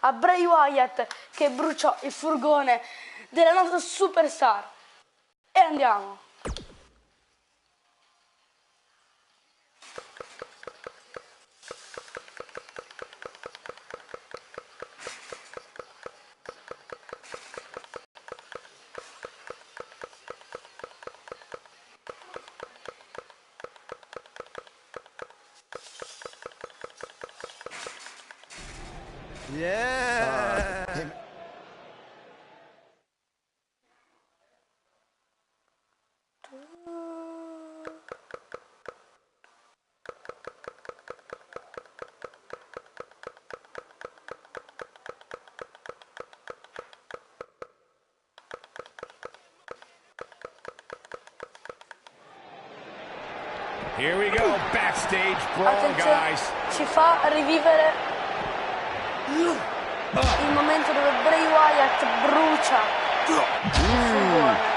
a Bray Wyatt che bruciò il furgone della nostra superstar. E andiamo. Yeah. Here we go, backstage brawl, guys. Ci fa rivivere il momento dove Bray Wyatt brucia il furgone.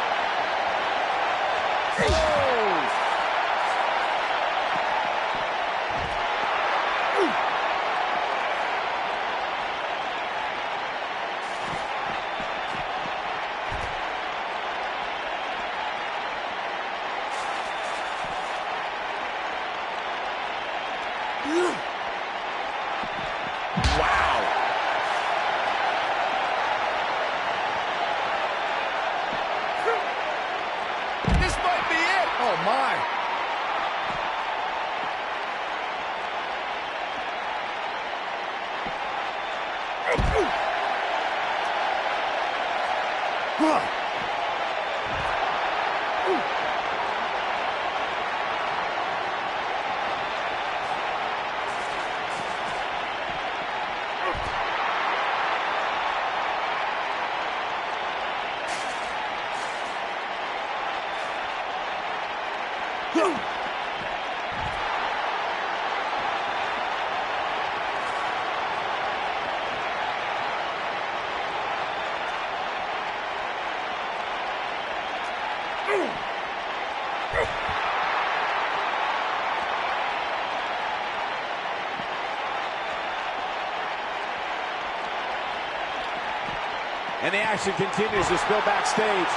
And the action continues to spill backstage.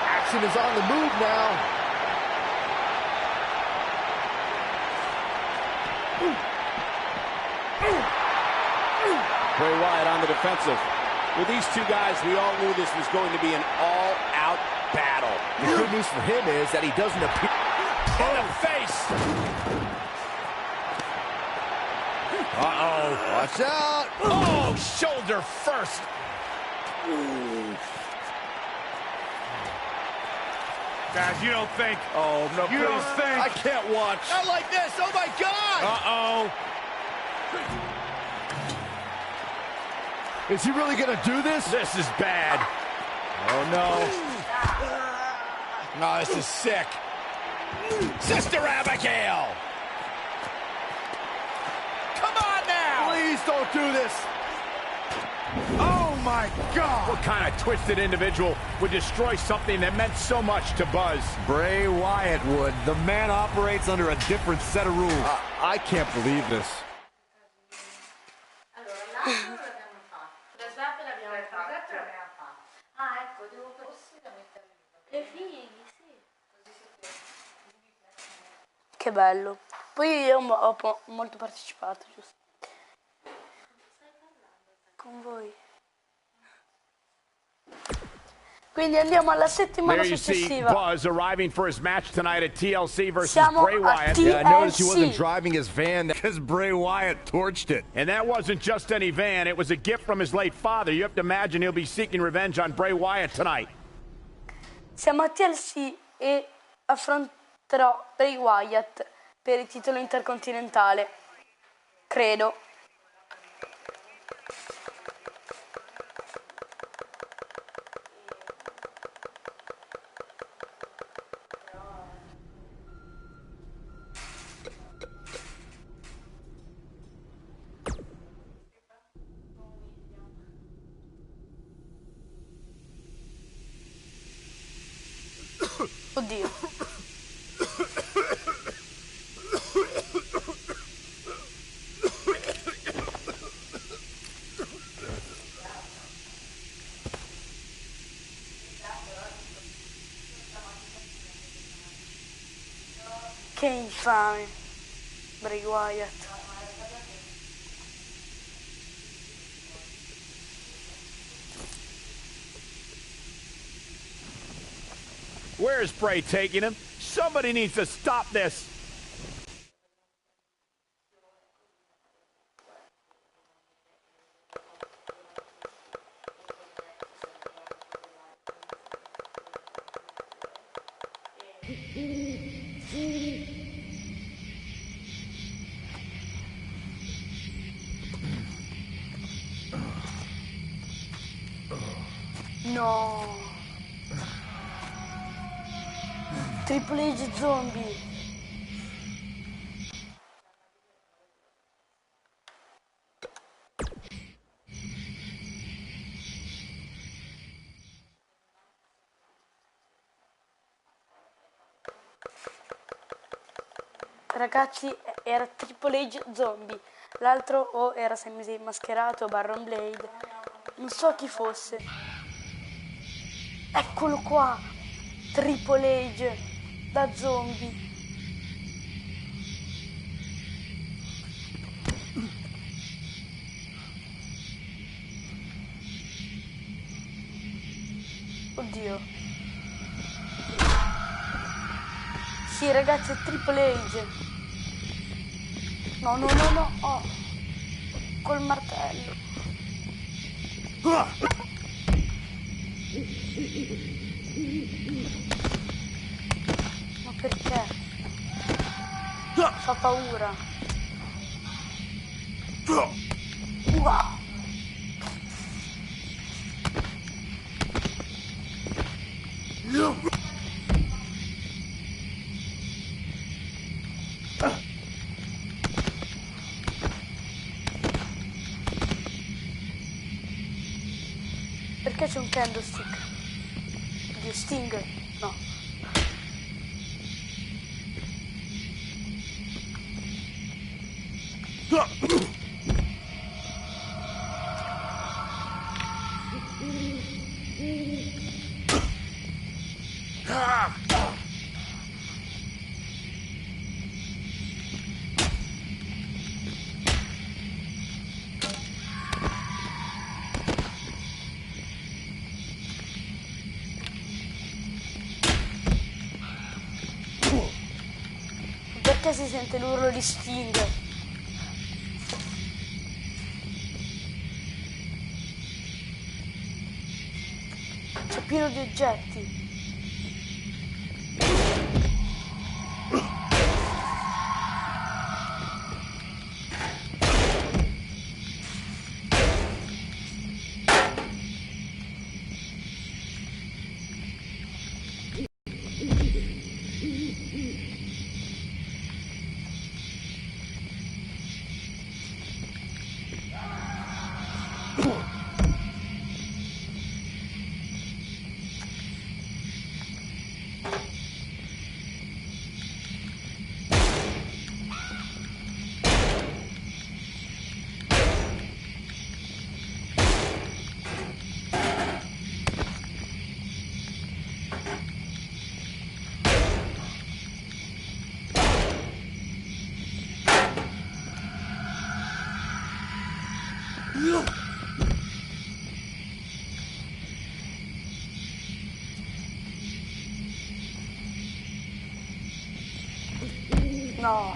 Action is on the move now. Bray Wyatt on the defensive. With these two guys, we all knew this was going to be an all-out battle. The good news for him is that he doesn't appear... In the face! Uh-oh. Watch out! Oh, shoulder first! Guys, you don't think... Oh, no, you please. don't think... I can't watch. Not like this! Oh, my God! Uh-oh. Is he really going to do this? This is bad. Oh, no. Oh, this is sick. Sister Abigail! Come on now! Please don't do this! Oh, my God! What kind of twisted individual would destroy something that meant so much to Buzz? Bray Wyatt would. The man operates under a different set of rules. I can't believe this. Che bello. Poi io ho molto partecipato, giusto? Con voi. Quindi andiamo alla settimana There you see successiva. Buzz arriving for his match tonight at TLC versus Siamo Bray a Wyatt. TLC. Yeah, I noticed he wasn't driving his van because Bray Wyatt torched it. And that wasn't just any van, it was a gift from his late father. You have to imagine he'll be seeking revenge on Bray Wyatt tonight. Siamo a TLC e affronterò Bray Wyatt per il titolo intercontinentale. Credo. Oddio. Che infame, Bray Wyatt. Where is Bray taking him? Somebody needs to stop this. No. Triple H zombie. Ragazzi, era Triple H zombie. L'altro o era Sami Zayn mascherato o Baron Blade. Non so chi fosse. Eccolo qua. Triple H da zombie. Oddio. Sì, ragazzi, è Triple H. No, no, no, no. Oh. Col martello. Ma perché? Fa paura. Wow. Perché c'è un candlestick? Di Sting? No. Perché si sente l'urlo di Sting? C'è pieno di oggetti. No.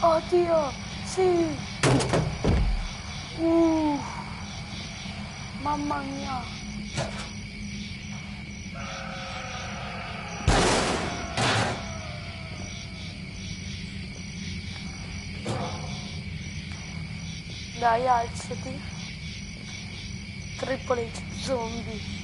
Oddio, sì. Mamma mia. Dai, alzati. Triple H zombie.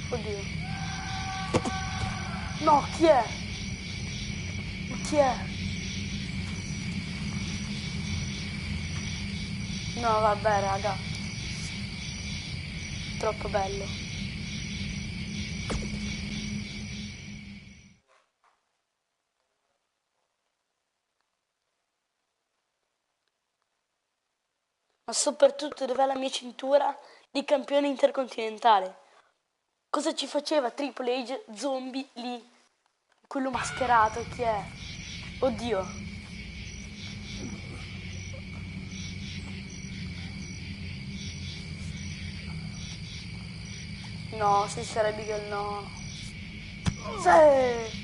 Oddio. No, chi è? Ma chi è? No, vabbè, raga. Troppo bello. Ma soprattutto dov'è la mia cintura di campione intercontinentale? Cosa ci faceva Triple H zombie lì? Quello mascherato, chi è? Oddio. No, si sarebbe che no. Sì.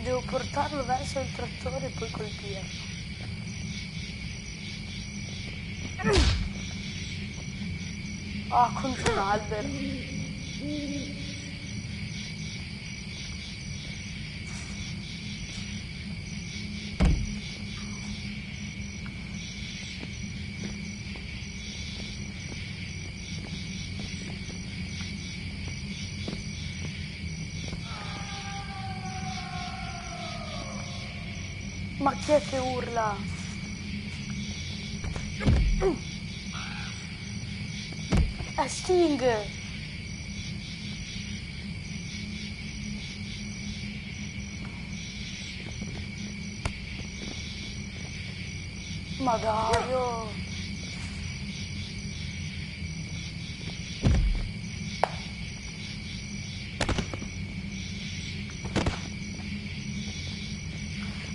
Devo portarlo verso il trattore e poi colpirlo. Ah, contro un albero. Ma chi è che urla? È Sting! Ma dai, oh.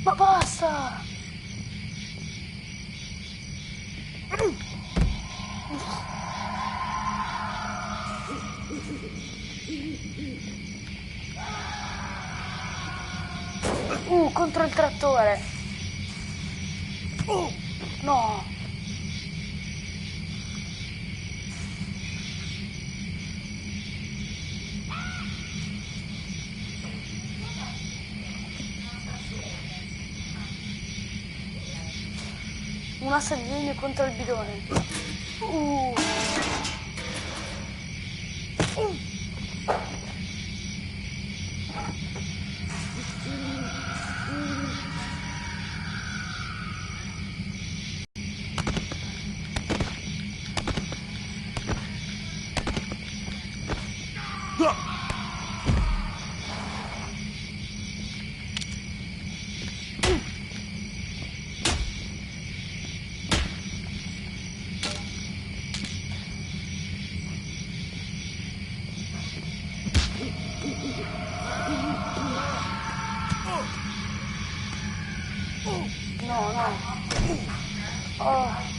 Ma basta! Contro il trattore! No! Un assa di legno contro il bidone. No, no. Oh.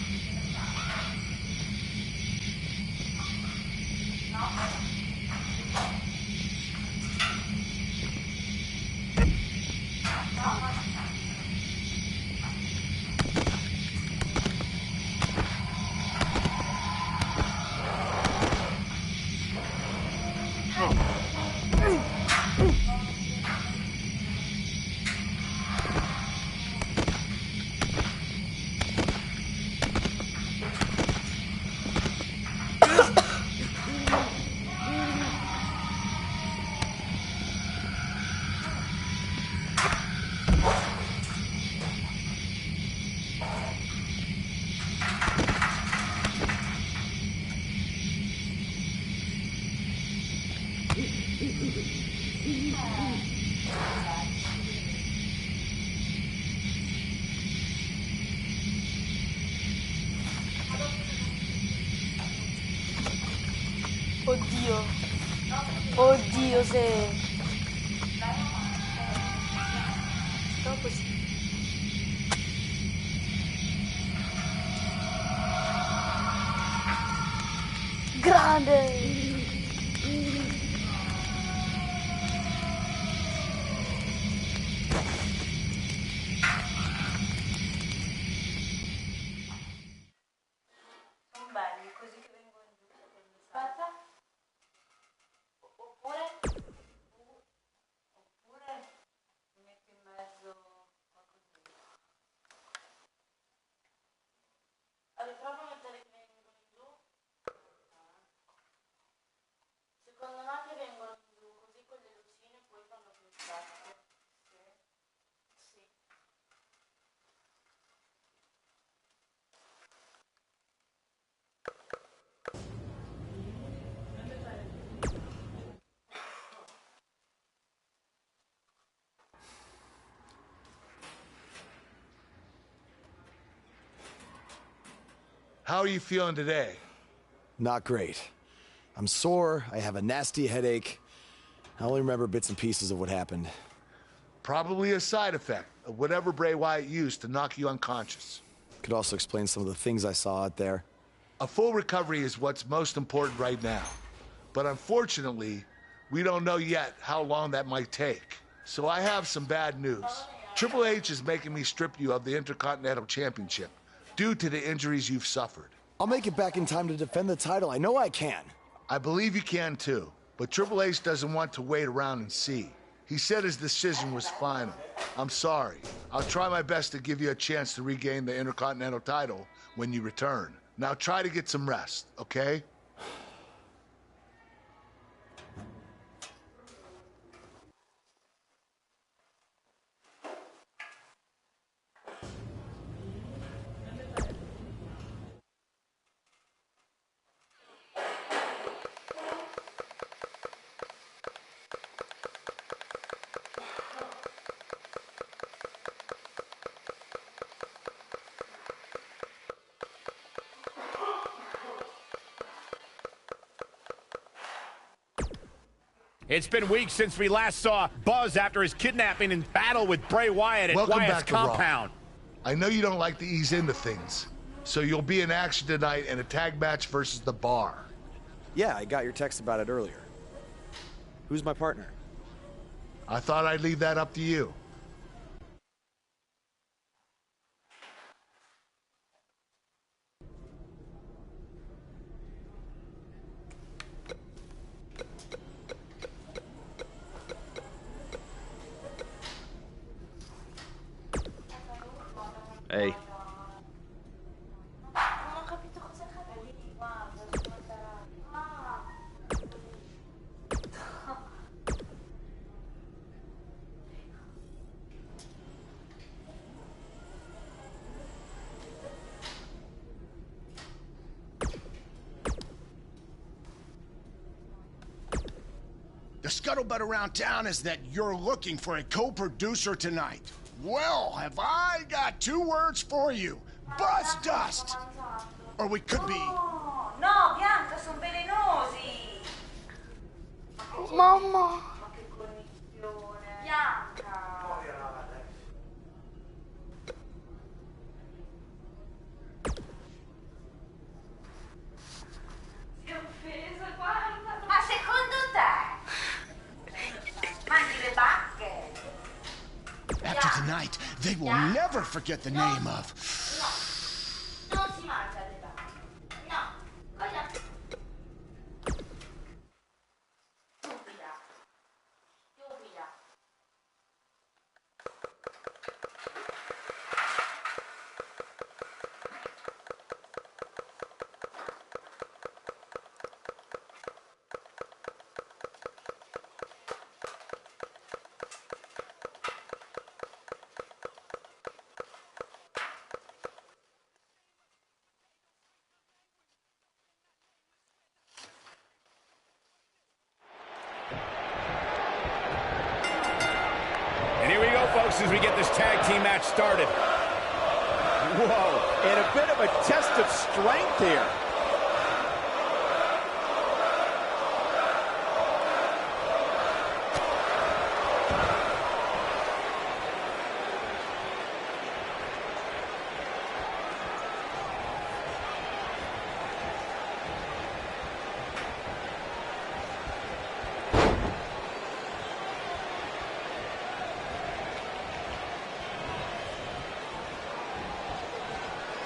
Oddio. Oddio, se... Dopo sì. Grande! Sono belli, così che vengono giù. Aspetta. Oppure mi metti in mezzo qualcosina. Allora, prova a mettere che vengono giù. Secondo me che vengono giù così con le lucine poi fanno più effetto. Sì. How are you feeling today? Not great. I'm sore, I have a nasty headache. I only remember bits and pieces of what happened. Probably a side effect of whatever Bray Wyatt used to knock you unconscious. Could also explain some of the things I saw out there. A full recovery is what's most important right now. But unfortunately, we don't know yet how long that might take. So I have some bad news. Triple H is making me strip you of the Intercontinental Championship due to the injuries you've suffered. I'll make it back in time to defend the title. I know I can. I believe you can too, but Triple H doesn't want to wait around and see. He said his decision was final. I'm sorry. I'll try my best to give you a chance to regain the Intercontinental title when you return. Now try to get some rest, okay? It's been weeks since we last saw Buzz after his kidnapping and battle with Bray Wyatt at Welcome Wyatt's back to Raw. compound. I know you don't like to ease into things, so you'll be in action tonight in a tag match versus The Bar. Yeah, I got your text about it earlier. Who's my partner? I thought I'd leave that up to you. Hey. Non ho capito cosa accade. Guarda, The scuttlebutt around town is that you're looking for a co-producer tonight. Well, have I got two words for you. Buzz dust! Or we could be... No, Bianca, sono velenosi! mamma! Ma che connessione! Bianca! forget the name of. Non si mangia le bambole. No. Cosa? Stupida. Stupida. And here we go, folks, as we get this tag team match started. Whoa, and a bit of a test of strength here.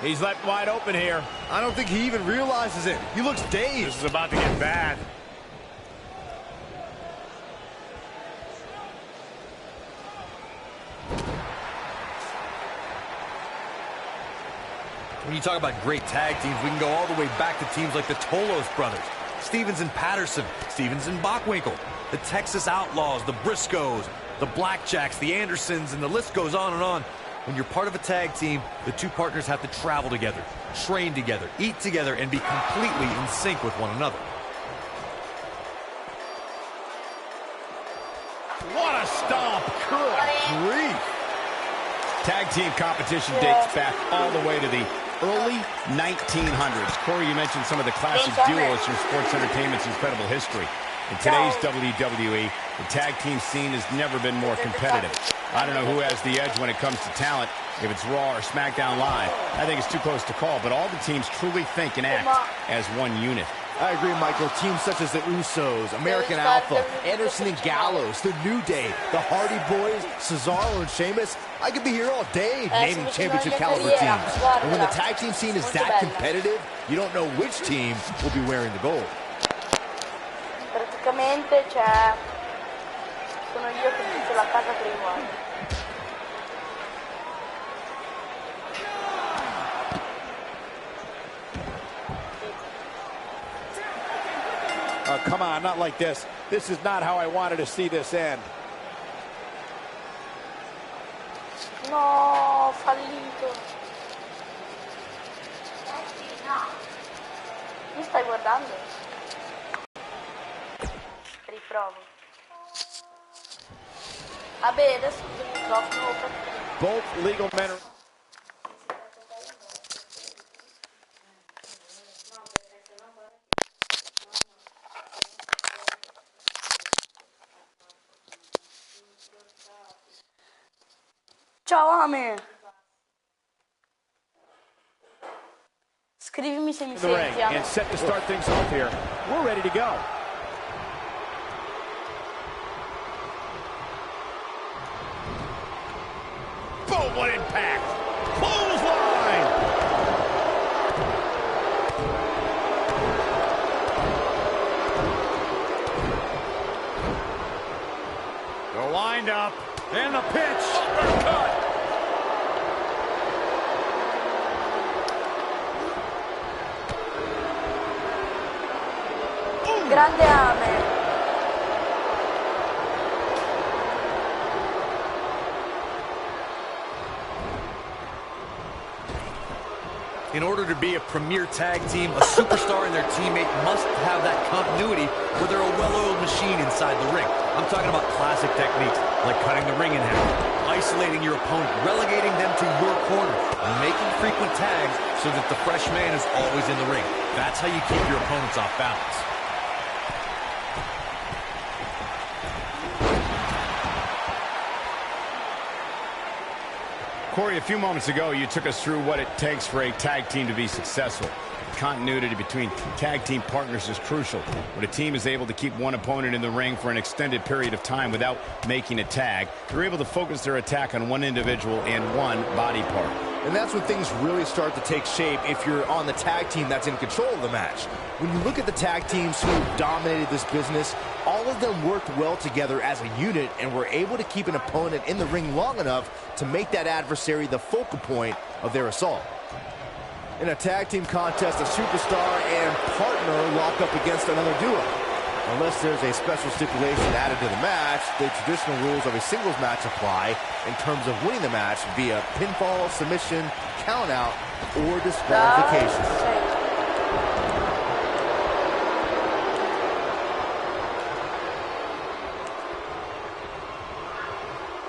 He's left wide open here. I don't think he even realizes it. He looks dazed. This is about to get bad. When you talk about great tag teams, we can go all the way back to teams like the Tolos brothers, Stevens and Patterson, Stevens and Bockwinkel, the Texas Outlaws, the Briscoes, the Blackjacks, the Andersons, and the list goes on and on. When you're part of a tag team, the two partners have to travel together, train together, eat together, and be completely in sync with one another. What a stomp. Good grief. Tag team competition dates back all the way to the early 1900s. Corey, you mentioned some of the classic duos from sports entertainment's incredible history. In today's WWE, the tag team scene has never been more competitive. I don't know who has the edge when it comes to talent, if it's Raw or SmackDown Live. I think it's too close to call, but all the teams truly think and act as one unit. I agree, Michael. Teams such as the Usos, American Alpha, Anderson and Gallows, the New Day, the Hardy Boys, Cesaro and Sheamus. I could be here all day naming championship caliber teams. And when the tag team scene is that competitive, you don't know which team will be wearing the gold. Praticamente c'è... sono io che metto la casa per i guai. Oh, come on, not like this. This is not how I wanted to see this end. No, fallito. Mi stai guardando? Riprovo. Vabbè, adesso uso il microfono. Both legal men are... Ciao Ame! Scrivimi se mi the ring senti, Ame. and set to start things off here. We're ready to go. Boom, what impact! Clothesline! The wind-up and the pitch. Uppercut! Grande Ame. In order to be a premier tag team, a superstar and their teammate must have that continuity where they're a well-oiled machine inside the ring. I'm talking about classic techniques like cutting the ring in half, isolating your opponent, relegating them to your corner, and making frequent tags so that the fresh man is always in the ring. That's how you keep your opponents off balance. Corey, a few moments ago, you took us through what it takes for a tag team to be successful. Continuity between tag team partners is crucial. When a team is able to keep one opponent in the ring for an extended period of time without making a tag, they're able to focus their attack on one individual and one body part. And that's when things really start to take shape if you're on the tag team that's in control of the match. When you look at the tag teams who dominated this business, all of them worked well together as a unit and were able to keep an opponent in the ring long enough to make that adversary the focal point of their assault. In a tag team contest, a superstar and partner lock up against another duo. Unless there's a special stipulation added to the match, the traditional rules of a singles match apply in terms of winning the match via pinfall, submission, countout, or disqualification.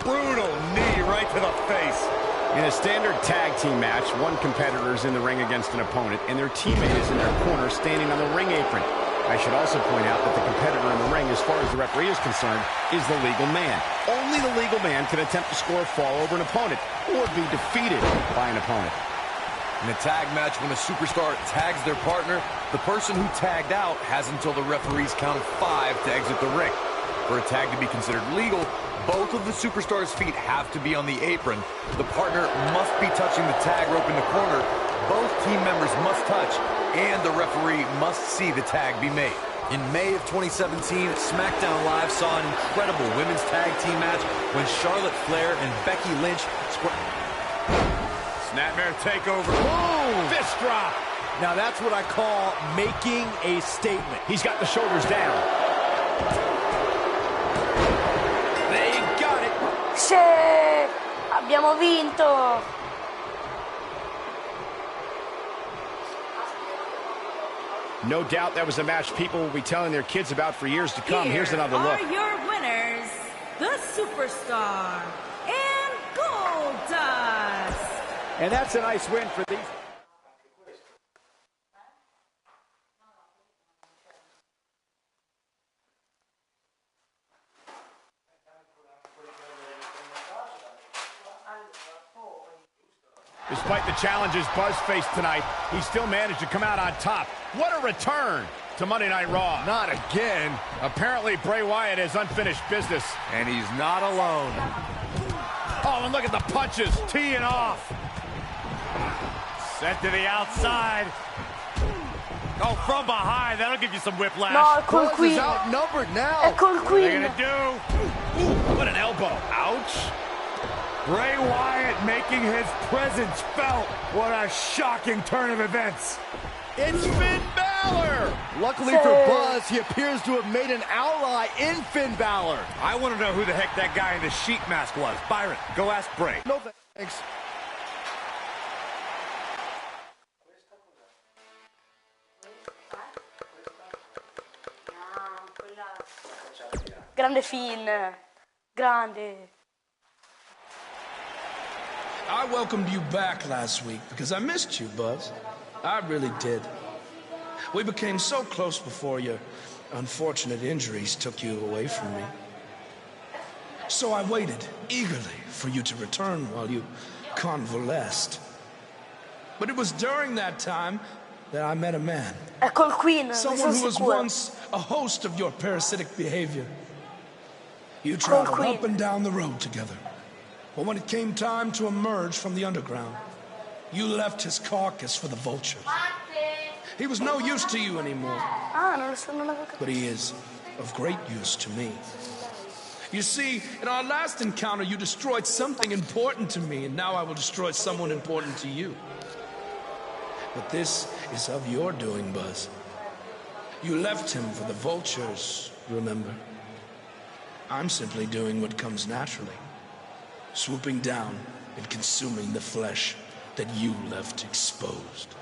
Brutal knee right to the face. In a standard tag team match, one competitor is in the ring against an opponent, and their teammate is in their corner standing on the ring apron. I should also point out that the competitor in the ring, as far as the referee is concerned, is the legal man. Only the legal man can attempt to score a fall over an opponent or be defeated by an opponent. In a tag match, when a superstar tags their partner, the person who tagged out has until the referee's count of 5 to exit the ring. For a tag to be considered legal, both of the superstar's feet have to be on the apron. The partner must be touching the tag rope in the corner. Both team members must touch, and the referee must see the tag be made. In May of 2017, SmackDown Live saw an incredible women's tag team match when Charlotte Flair and Becky Lynch Snapmare takeover. Boom! Fist drop. Now that's what I call making a statement. He's got the shoulders down. They got it. Sì, abbiamo vinto. No doubt that was a match people will be telling their kids about for years to come. Here's another look. Here are your winners, the Superstar and Goldust. And that's a nice win for these. Despite the challenges Buzz faced tonight, he still managed to come out on top. What a return to Monday Night Raw. Not again. Apparently, Bray Wyatt has unfinished business. And he's not alone. Oh, and look at the punches, teeing off. Sent to the outside. Oh, from behind. That'll give you some whiplash. No, col Buzz Queen. is outnumbered now. È col What are they Queen. gonna do? Ooh, what an elbow. Ouch. Bray Wyatt making his presence felt. What a shocking turn of events. It's Finn Balor. Luckily for Buzz, he appears to have made an ally in Finn Balor. I want to know who the heck that guy in the sheep mask was. Byron, go ask Bray. No thanks. Grande Finn. Grande. I welcomed you back last week because I missed you, Buzz. I really did. We became so close before your unfortunate injuries took you away from me. So I waited eagerly for you to return while you convalesced. But it was during that time that I met a man. È col Queen. Ne Someone sono who was sicuro. once a host of your parasitic behavior. You traveled Queen. up and down the road together. But when it came time to emerge from the underground, you left his carcass for the vultures. He was no use to you anymore, Ah, non lo so, non l'avevo capito. but he is of great use to me. You see, in our last encounter, you destroyed something important to me, and now I will destroy someone important to you. But this is of your doing, Buzz. You left him for the vultures, remember? I'm simply doing what comes naturally. Swooping down and consuming the flesh that you left exposed.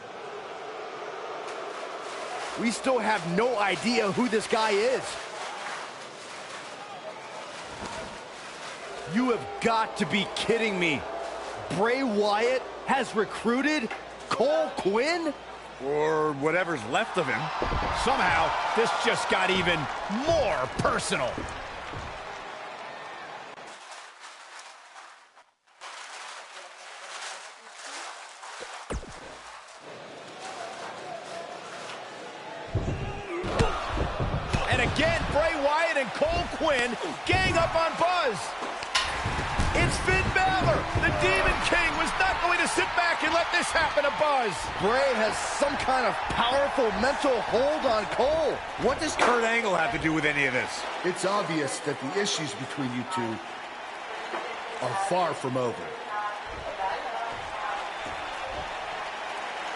We still have no idea who this guy is. You have got to be kidding me. Bray Wyatt has recruited Cole Quinn? Or whatever's left of him. Somehow, this just got even more personal. again. Bray Wyatt and Cole Quinn gang up on Buzz. It's Finn Balor. The Demon King was not going to sit back and let this happen to Buzz. Bray has some kind of powerful mental hold on Cole. What does Kurt Angle have to do with any of this? It's obvious that the issues between you two are far from over.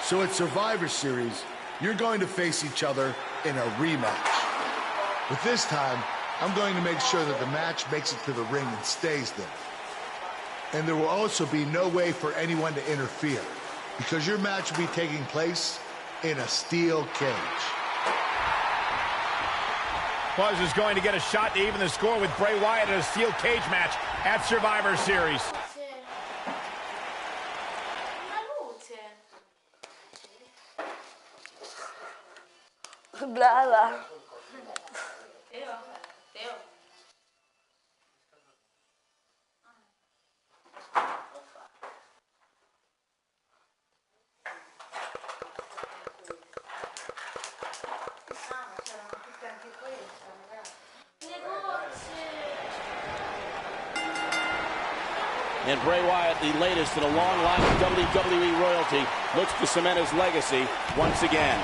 So at Survivor Series, you're going to face each other in a rematch. But this time, I'm going to make sure that the match makes it to the ring and stays there. And there will also be no way for anyone to interfere, because your match will be taking place in a steel cage. Buzz is going to get a shot to even the score with Bray Wyatt in a steel cage match at Survivor Series. Brava. And Bray Wyatt, the latest in a long line of WWE royalty, looks to cement his legacy once again.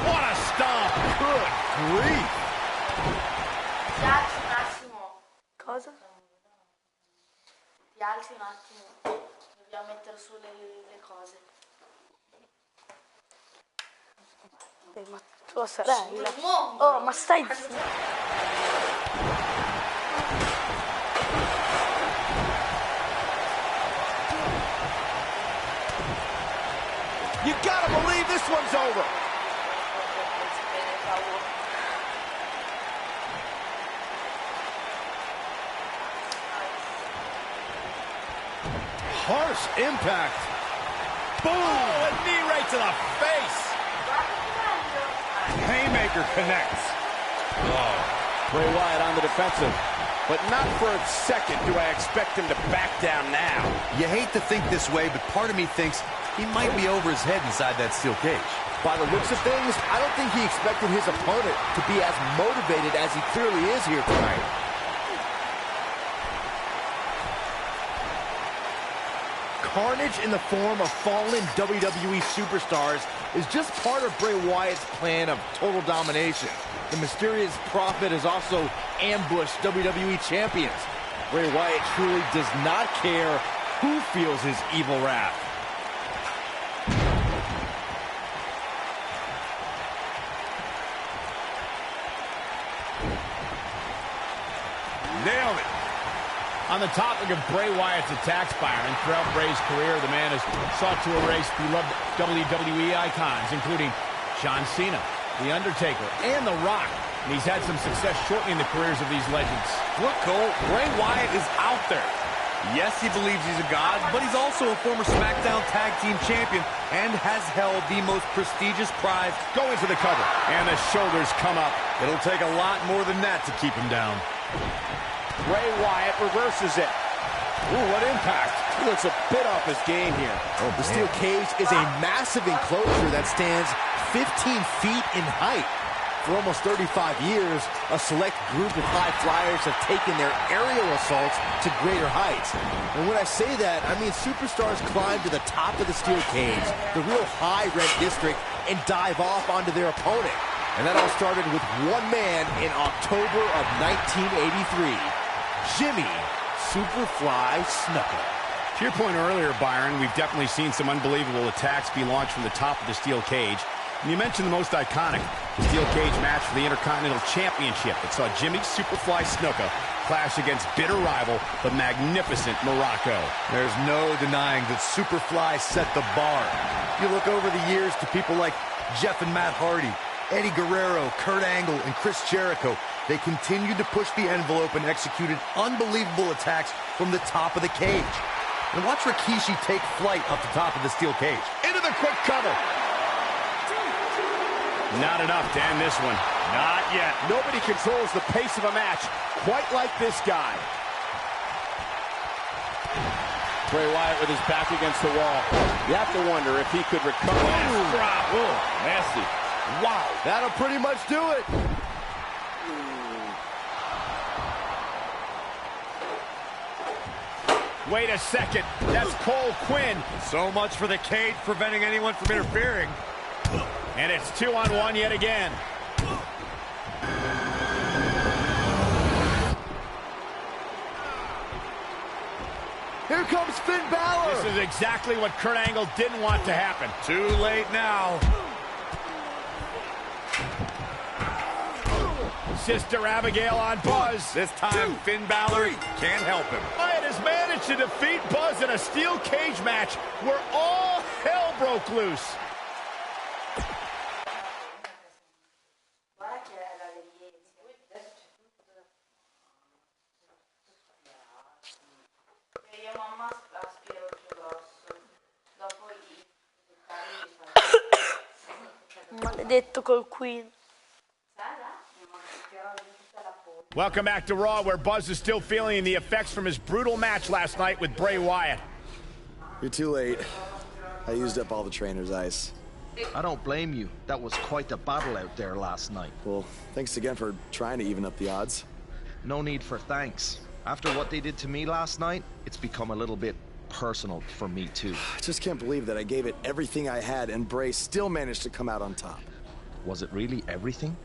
What a stomp! Good grief! Ti alzi un attimo. Cosa? Ti alzi un attimo. Dobbiamo mettere su le cose. Ma tua sorella. Mondo. Oh, ma stai zitto. You gotta believe this one's over. Harsh impact. Boom! Oh, a knee right to the face. Haymaker connects. Oh. Bray Wyatt on the defensive, but not for a second do I expect him to back down now. You hate to think this way, but part of me thinks he might be over his head inside that steel cage. By the looks of things, I don't think he expected his opponent to be as motivated as he clearly is here tonight. Carnage in the form of fallen WWE superstars is just part of Bray Wyatt's plan of total domination. The mysterious prophet has also ambushed WWE champions. Bray Wyatt truly does not care who feels his evil wrath. Nailed it. On the topic of Bray Wyatt's attacks, Byron, throughout Bray's career, the man has sought to erase beloved WWE icons, including John Cena, The Undertaker, and The Rock. And he's had some success shortening the careers of these legends. Look, Cole, Bray Wyatt is out there. Yes, he believes he's a god, but he's also a former SmackDown Tag Team Champion and has held the most prestigious prize. Going for the cover, and the shoulders come up. It'll take a lot more than that to keep him down. Bray Wyatt reverses it. Ooh, what impact. He looks a bit off his game here. Oh, the steel cage is a massive enclosure that stands 15 feet in height. For almost 35 years, a select group of high flyers have taken their aerial assaults to greater heights. And when I say that, I mean superstars climb to the top of the steel cage, the real high rent district, and dive off onto their opponent. And that all started with one man in October of 1983, Jimmy Superfly Snuka. To your point earlier, Byron, we've definitely seen some unbelievable attacks be launched from the top of the steel cage. And you mentioned the most iconic, the steel cage match for the Intercontinental Championship that saw Jimmy Superfly Snuka clash against bitter rival, the magnificent Morocco. There's no denying that Superfly set the bar. You look over the years to people like Jeff and Matt Hardy, Eddie Guerrero, Kurt Angle, and Chris Jericho. They continued to push the envelope and executed unbelievable attacks from the top of the cage. And watch Rikishi take flight off the top of the steel cage. Into the quick cover. Not enough to end this one. Not yet. Nobody controls the pace of a match quite like this guy. Bray Wyatt with his back against the wall. You have to wonder if he could recover. Last drop. Ooh, nasty. Wow, that'll pretty much do it. Wait a second. That's Cole Quinn. So much for the cage preventing anyone from interfering. And it's 2-on-1 yet again. Here comes Finn Balor. This is exactly what Kurt Angle didn't want to happen. Too late now. Sister Abigail on Buzz. This time, Finn Balor can't help him. Wyatt has managed to defeat Buzz in a steel cage match where all hell broke loose. Guarda che era l'evidenza. Io mamma aspiro il più grosso. Dopo i Maledetto col Queen. Welcome back to Raw, where Buzz is still feeling the effects from his brutal match last night with Bray Wyatt. You're too late. I used up all the trainer's ice. I don't blame you. That was quite a battle out there last night. Well, thanks again for trying to even up the odds. No need for thanks. After what they did to me last night, it's become a little bit personal for me too. I just can't believe that I gave it everything I had and Bray still managed to come out on top. Was it really everything?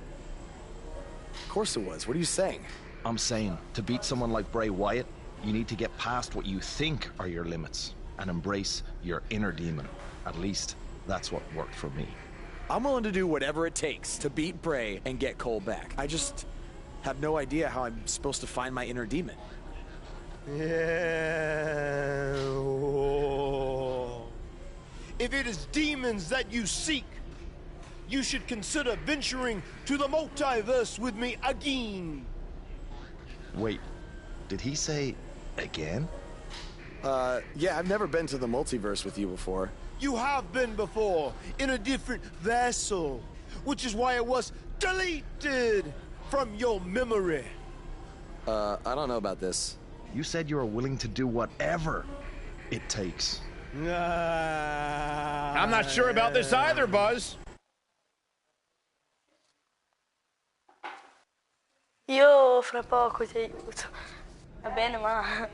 Of course it was. What are you saying? I'm saying, to beat someone like Bray Wyatt, you need to get past what you think are your limits and embrace your inner demon. At least, that's what worked for me. I'm willing to do whatever it takes to beat Bray and get Cole back. I just have no idea how I'm supposed to find my inner demon. Yeah. If it is demons that you seek, you should consider venturing to the multiverse with me again. Wait, did he say again? Yeah, I've never been to the multiverse with you before. You have been before, in a different vessel, which is why it was deleted from your memory. I don't know about this. You said you were willing to do whatever it takes. I'm not sure about this either, Buzz. Io fra poco ti aiuto. Va bene, ma...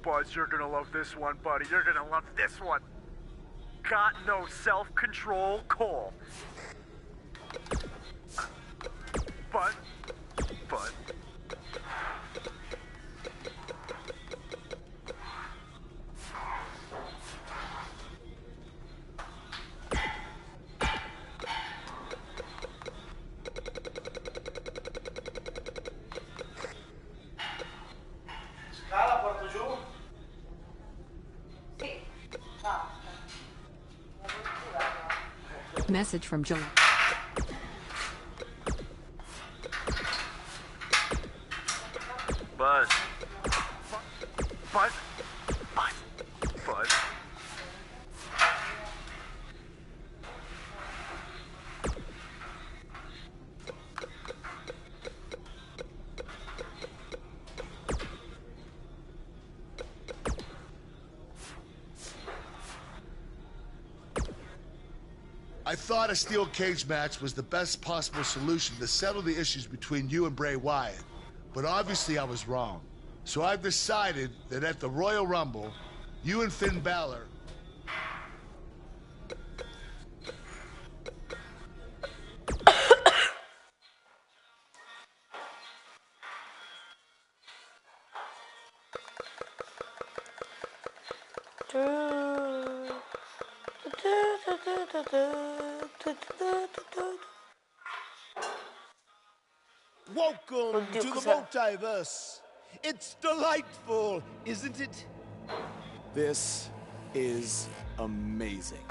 Buzz, you're gonna love this one, buddy. You're gonna love this one. Got no self-control, Cole. But. Message from Joel. Buzz. I thought a steel cage match was the best possible solution to settle the issues between you and Bray Wyatt, but obviously I was wrong. So I've decided that at the Royal Rumble, you and Finn Balor Welcome to the multiverse. It's delightful, isn't it? This is amazing.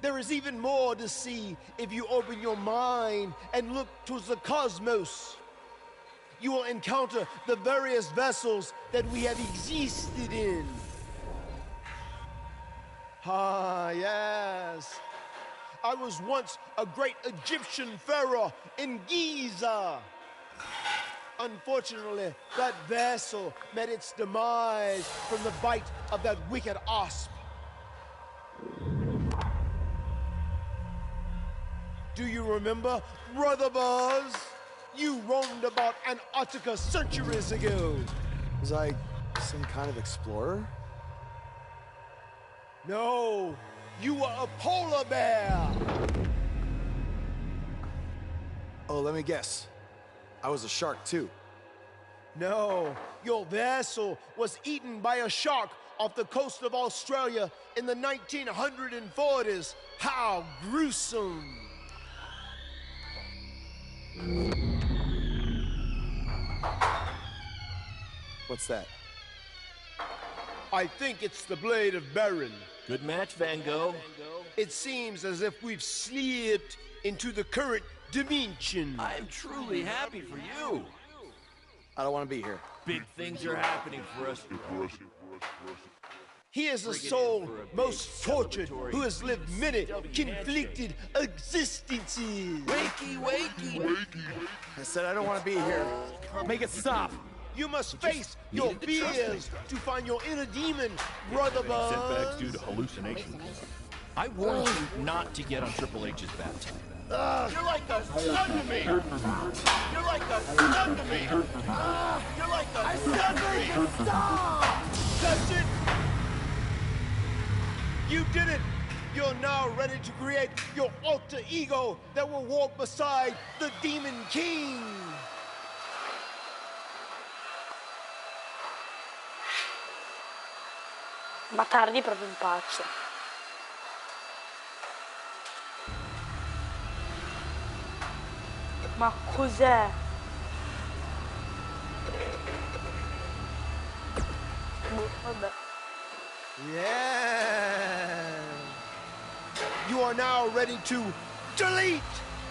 There is even more to see if you open your mind and look towards the cosmos. You will encounter the various vessels that we have existed in. Ah, yes. I was once a great Egyptian pharaoh in Giza. Unfortunately, that vessel met its demise from the bite of that wicked asp. Do you remember, Brother Buzz? You roamed about Antarctica centuries ago. Was I some kind of explorer? No, you were a polar bear. Oh, let me guess. I was a shark too. No, your vessel was eaten by a shark off the coast of Australia in the 1940s. How gruesome! What's that? I think it's the blade of Baron. Good match, Van Gogh. It seems as if we've slipped into the current dimension. I'm truly happy for you. I don't want to be here. Big things are happening for us. He is a soul most tortured who has lived many conflicted existences. Wakey, wakey. I said I don't want to be here. Make it stop. You must face your fears to find your inner demon, Brother Buzz. Setbacks due to hallucinations. I warned you not to get on Triple H's bad time. You're like a son to me. You're like a son to me. You're like a son to me. Stop! That's it. You did it. You're now ready to create your alter ego that will walk beside the Demon King. Ma tardi proprio un pazzo. Ma cos'è? Vabbè. Yeah. You are now ready to delete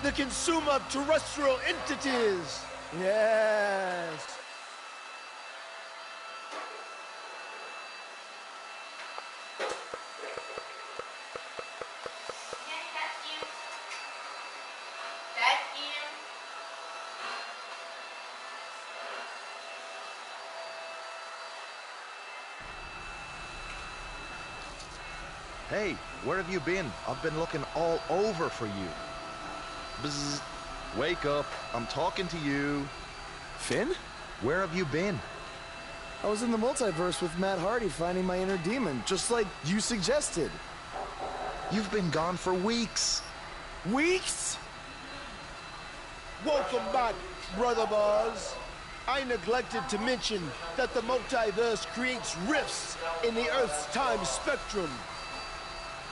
the consumer of terrestrial entities. Yes. Hey, where have you been? I've been looking all over for you. Bzzz. Wake up. I'm talking to you. Finn? Where have you been? I was in the multiverse with Matt Hardy finding my inner demon, just like you suggested. You've been gone for weeks. Weeks? Welcome back, Brother Buzz. I neglected to mention that the multiverse creates rifts in the Earth's time spectrum.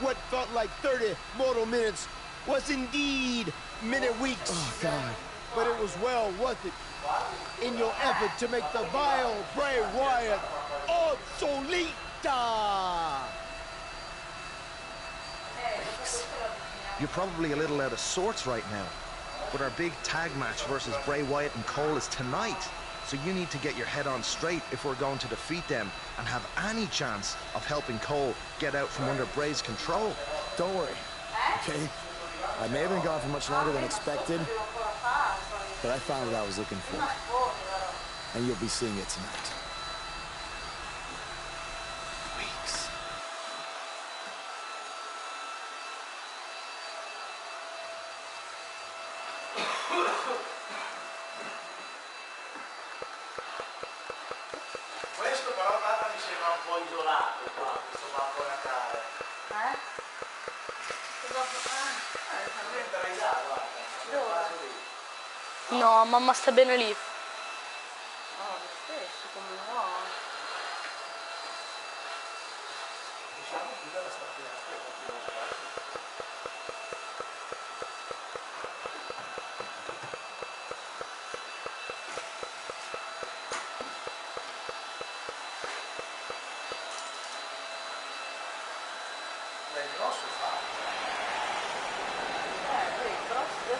What felt like 30 mortal minutes was indeed many weeks. Oh, God. But it was well worth it in your effort to make the vile Bray Wyatt obsoleta. You're probably a little out of sorts right now. But our big tag match versus Bray Wyatt and Cole is tonight. So you need to get your head on straight if we're going to defeat them and have any chance of helping Cole get out from under Bray's control. Don't worry, okay? I may have been gone for much longer than expected, but I found what I was looking for. And you'll be seeing it tonight. Weeks. un po' isolato qua, questo babbo Natale. No, mamma sta bene lì. Oh, lo stesso, come no? Diciamo che la stazione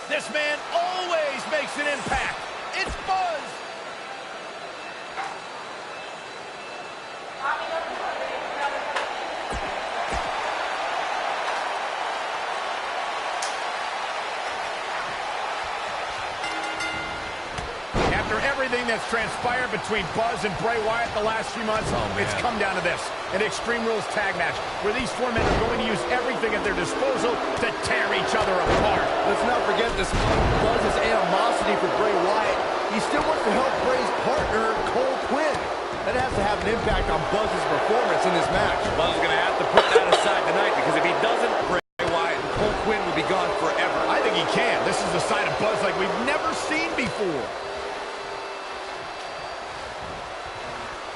This man always makes an impact. It's Buzz. After everything that's transpired between Buzz and Bray Wyatt the last few months, it's come down to this. An Extreme Rules tag match where these four men are going to use everything at their disposal to tear each other apart. Let's not forget this Buzz's animosity for Bray Wyatt. He still wants to help Bray's partner, Cole Quinn. That has to have an impact on Buzz's performance in this match. Buzz is going to have to put that aside tonight, because if he doesn't, Bray Wyatt and Cole Quinn will be gone forever. I think he can. This is a side of Buzz like we've never seen before.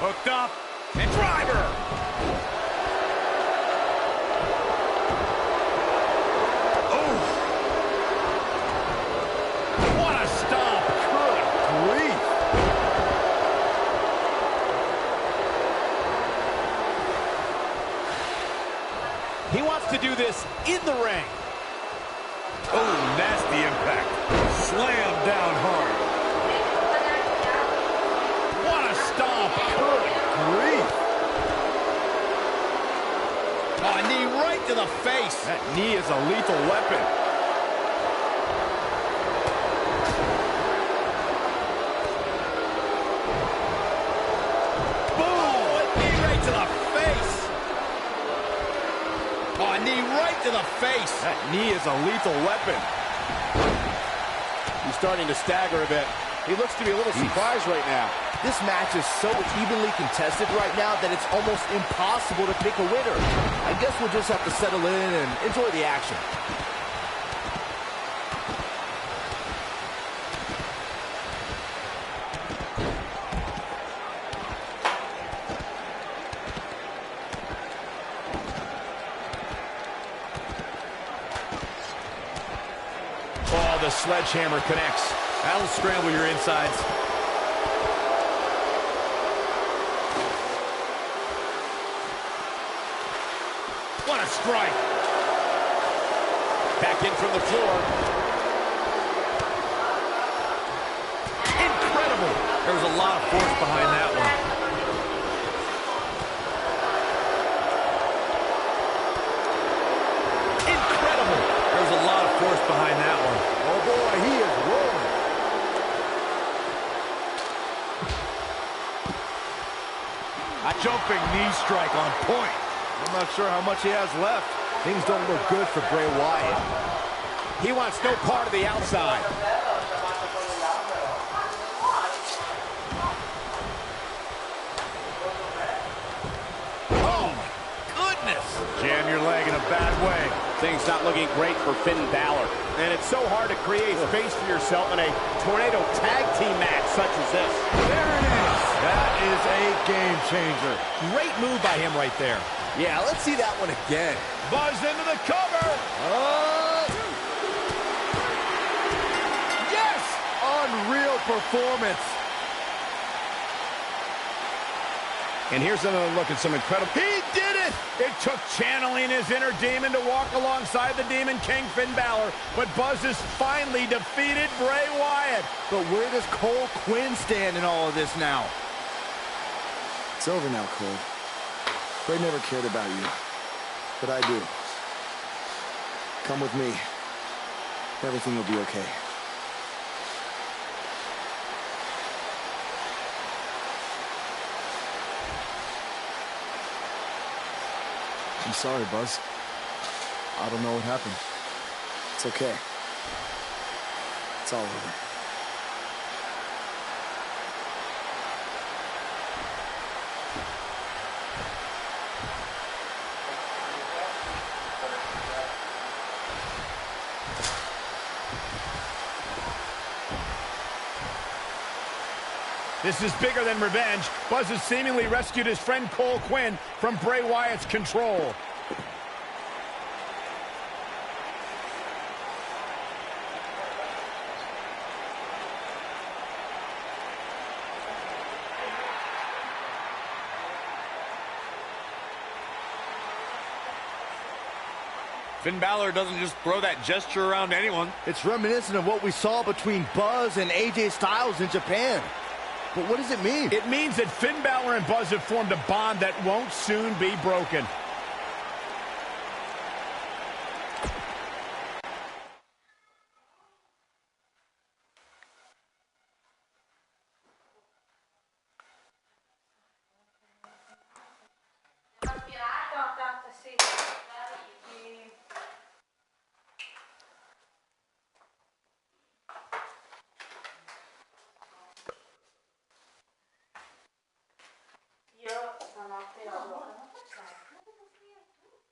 Hooked up, and driver! Oh! What a stomp! Good grief! He wants to do this in the ring. Oh, nasty impact. Slam down hard. What a stomp. Good grief. Oh, a knee right to the face. That knee is a lethal weapon. Boom! A knee right to the face. Oh, a knee right to the face. That knee is a lethal weapon. He's starting to stagger a bit. He looks to be a little surprised right now. This match is so evenly contested right now that it's almost impossible to pick a winner. I guess we'll just have to settle in and enjoy the action. Oh, the sledgehammer connects. That'll scramble your insides. What a strike. Back in from the floor. Incredible. There was a lot of force behind that one. Incredible. There was a lot of force behind that one. Oh boy, he is rolling. A jumping knee strike on point. I'm not sure how much he has left. Things don't look good for Bray Wyatt. He wants no part of the outside. Oh, my goodness. Jam your leg in a bad way. Things not looking great for Finn Balor. And it's so hard to create space for yourself in a tornado tag team match such as this. There it is. That is a game changer. Great move by him right there. Yeah, let's see that one again. Buzz into the cover. Yes! Unreal performance. And here's another look at some incredible... He did it! It took channeling his inner demon to walk alongside the Demon King Finn Balor, but Buzz has finally defeated Bray Wyatt. But where does Cole Quinn stand in all of this now? It's over now, Cole. Bray never cared about you, but I do. Come with me. Everything will be okay. I'm sorry, Buzz. I don't know what happened. It's okay. It's all over. This is bigger than revenge. Buzz has seemingly rescued his friend Cole Quinn from Bray Wyatt's control. Finn Balor doesn't just throw that gesture around anyone. It's reminiscent of what we saw between Buzz and AJ Styles in Japan. But what does it mean? It means that Finn Balor and Buzz have formed a bond that won't soon be broken.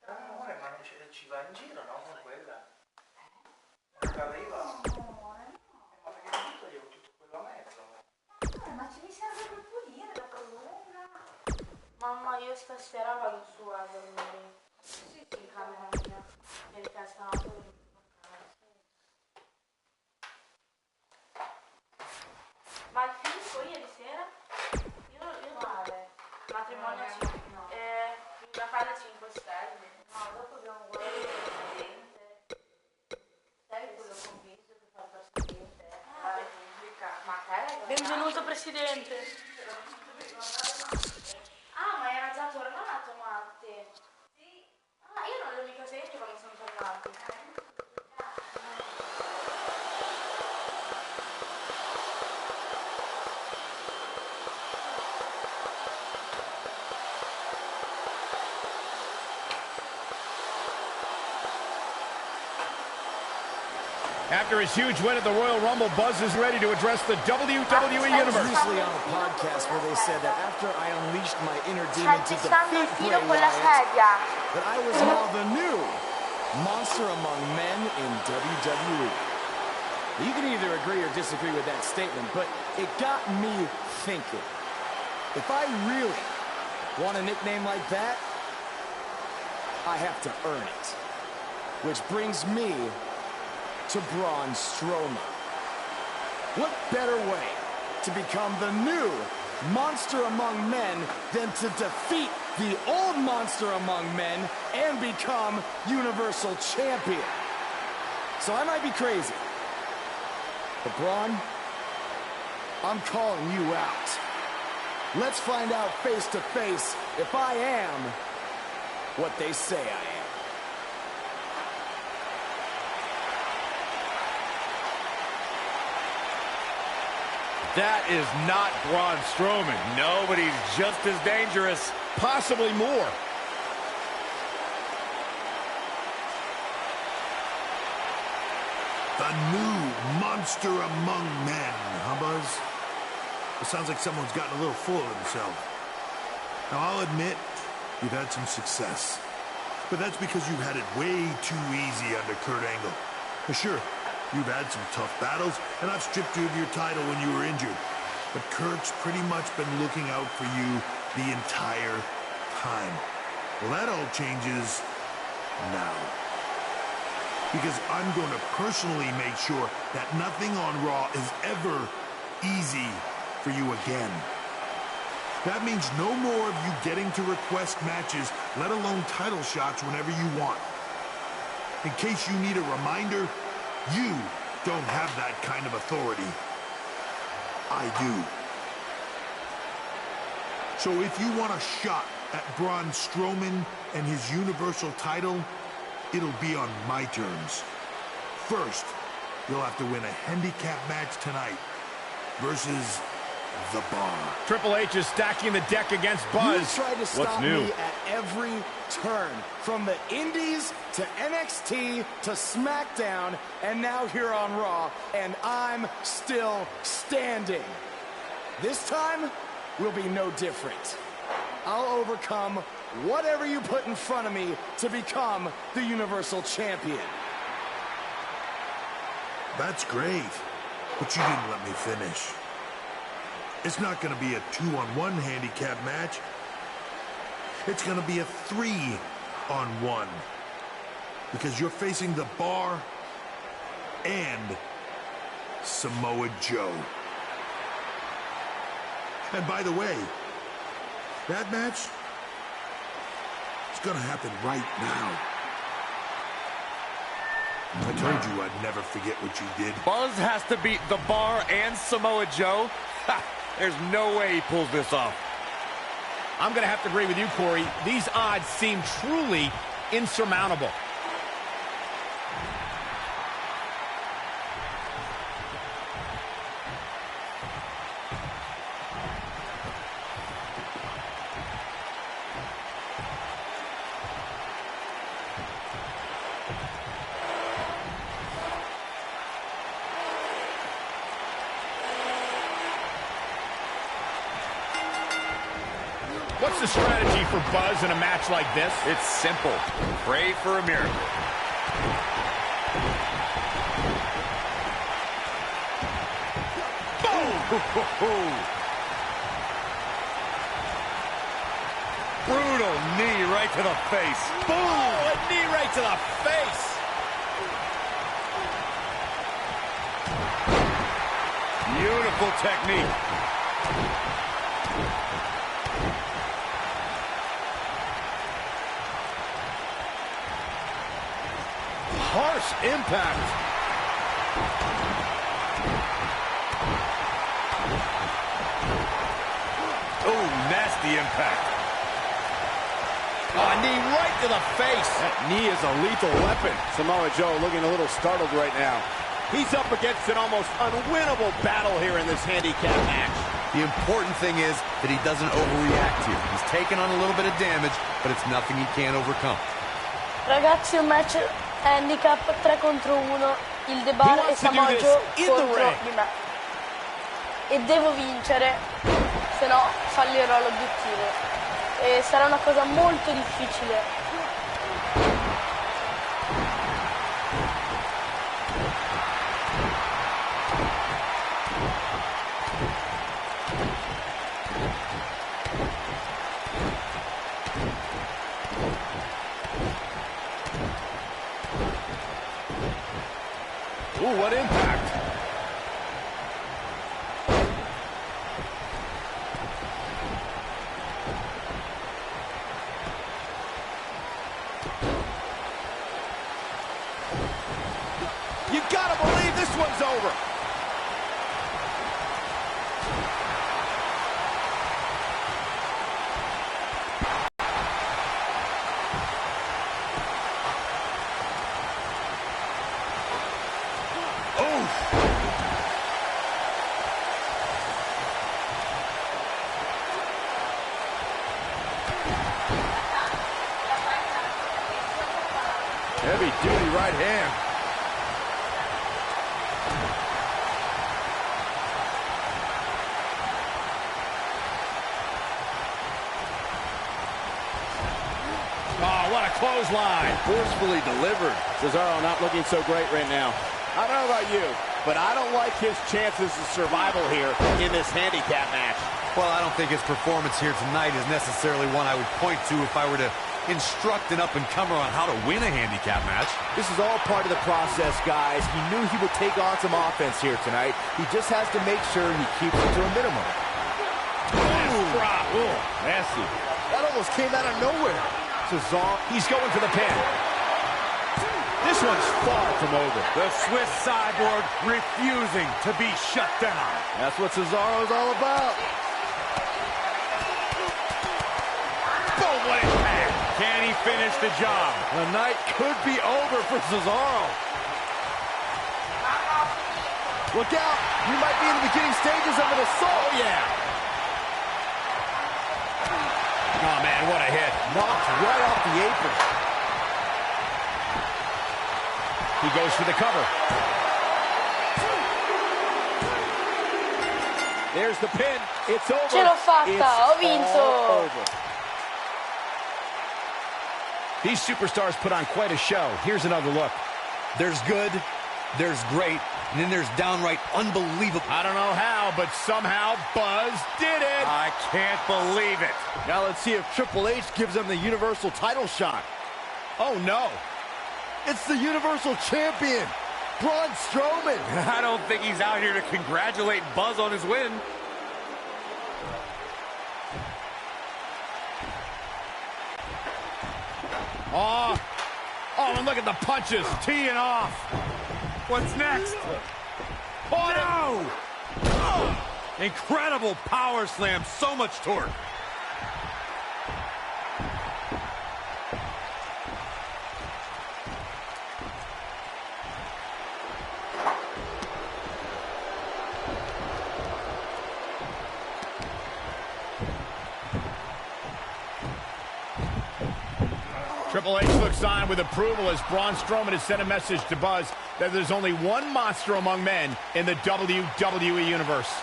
Amore, ma non ci va in giro, no? Con quella. Non arriva. Ma perché non toglievo tutto quello a mezzo? Ma ci mi serve per pulire la prolunga. Mamma, io stasera vado su a dormire. Sì, in camera mia. Perché stanotte ma il film poi ieri sera? Io male. Matrimonio 5. No. La casa 5 stelle. No, dopo abbiamo guardato il presidente. Sai quello convinto che fa il presidente? La Repubblica. Ma te? Benvenuto presidente. Ah, ma era già tornato, Matti. Sì. Ah, io non l'ho mica sentito quando sono tornati. After his huge win at the Royal Rumble, Buzz is ready to address the WWE Universe. Recently on a podcast where they said that after I unleashed my inner demon to defeat Bray Wyatt, that I was now the new monster among men in WWE. You can either agree or disagree with that statement, but it got me thinking. If I really want a nickname like that, I have to earn it. Which brings me to Braun Strowman. What better way to become the new monster among men than to defeat the old monster among men and become Universal Champion? So I might be crazy, but Braun, I'm calling you out. Let's find out face to face if I am what they say I am. That is not Braun Strowman. No, but he's just as dangerous. Possibly more. The new monster among men, huh, Buzz? It sounds like someone's gotten a little full of himself. Now, I'll admit, you've had some success. But that's because you've had it way too easy under Kurt Angle. Sure, you've had some tough battles, and I've stripped you of your title when you were injured. But Kurt's pretty much been looking out for you the entire time. Well, that all changes now. Because I'm going to personally make sure that nothing on Raw is ever easy for you again. That means no more of you getting to request matches, let alone title shots whenever you want. In case you need a reminder, you don't have that kind of authority. I do. So if you want a shot at Braun Strowman and his Universal title, it'll be on my terms. First, you'll have to win a handicap match tonight versus The Bar. Triple H is stacking the deck against Buzz. You tried to stop me at every turn, from the Indies to NXT to SmackDown, and now here on Raw, and I'm still standing. This time will be no different. I'll overcome whatever you put in front of me to become the Universal Champion. That's great, but you didn't let me finish. It's not going to be a 2-on-1 handicap match. It's going to be a 3-on-1. Because you're facing the Bar and Samoa Joe. And by the way, that match is going to happen right now. I told you I'd never forget what you did. Buzz has to beat the Bar and Samoa Joe? Ha! There's no way he pulls this off. I'm going to have to agree with you, Corey. These odds seem truly insurmountable. What's the strategy for Buzz in a match like this? It's simple. Pray for a miracle. Boom! Brutal knee right to the face. Boom! Oh, a knee right to the face. Beautiful technique. Harsh impact. Oh, nasty impact. Oh, knee right to the face. That knee is a lethal weapon. Samoa Joe looking a little startled right now. He's up against an almost unwinnable battle here in this handicap match. The important thing is that he doesn't overreact here. He's taken on a little bit of damage, but it's nothing he can't overcome. Ragazzi, un match handicap 3 contro 1, il The Bar e Samoa Joe contro di me. E devo vincere, se no fallirò l'obiettivo. E sarà una cosa molto difficile. Ooh, what impact. You gotta believe this one's over. Heavy-duty right hand. Oh, what a clothesline. Forcefully delivered. Cesaro not looking so great right now. I don't know about you, but I don't like his chances of survival here in this handicap match. Well, I don't think his performance here tonight is necessarily one I would point to if I were to instruct an up-and-comer on how to win a handicap match. This is all part of the process, guys. He knew he would take on some offense here tonight. He just has to make sure he keeps it to a minimum. Ooh, nasty. That almost came out of nowhere. Cesaro, he's going for the pin. This one's far from over. The Swiss Cyborg refusing to be shut down. That's what Cesaro's all about. Boom, what impact. Can he finish the job? The night could be over for Cesaro. Look out. We might be in the beginning stages of an assault. Oh, yeah. Oh, man, what a hit. Knocked right off the apron. He goes for the cover. There's the pin. It's over. Ce l'ho fatta, ho It's vinto. all over. These superstars put on quite a show. Here's another look. There's good There's great, and then there's downright unbelievable. I don't know how, but somehow Buzz did it. I can't believe it. Now let's see if Triple H gives him the Universal title shot. Oh, no. It's the Universal Champion, Braun Strowman. I don't think he's out here to congratulate Buzz on his win. Oh, and look at the punches, teeing off. What's next? Oh, no! Oh, incredible power slam, so much torque. Triple H looks on with approval as Braun Strowman has sent a message to Buzz that there's only one monster among men in the WWE Universe.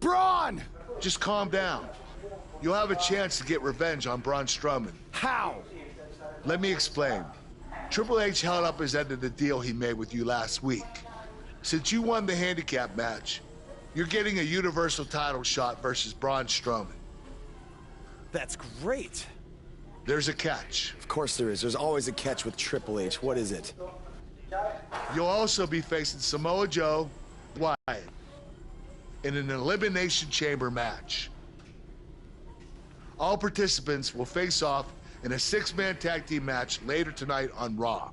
Braun! Just calm down. You'll have a chance to get revenge on Braun Strowman. How? Let me explain. Triple H held up his end of the deal he made with you last week. Since you won the handicap match, you're getting a Universal title shot versus Braun Strowman. That's great. There's a catch. Of course there is. There's always a catch with Triple H. What is it? You'll also be facing Samoa Joe, Wyatt, in an Elimination Chamber match. All participants will face off in a 6-man tag team match later tonight on Raw.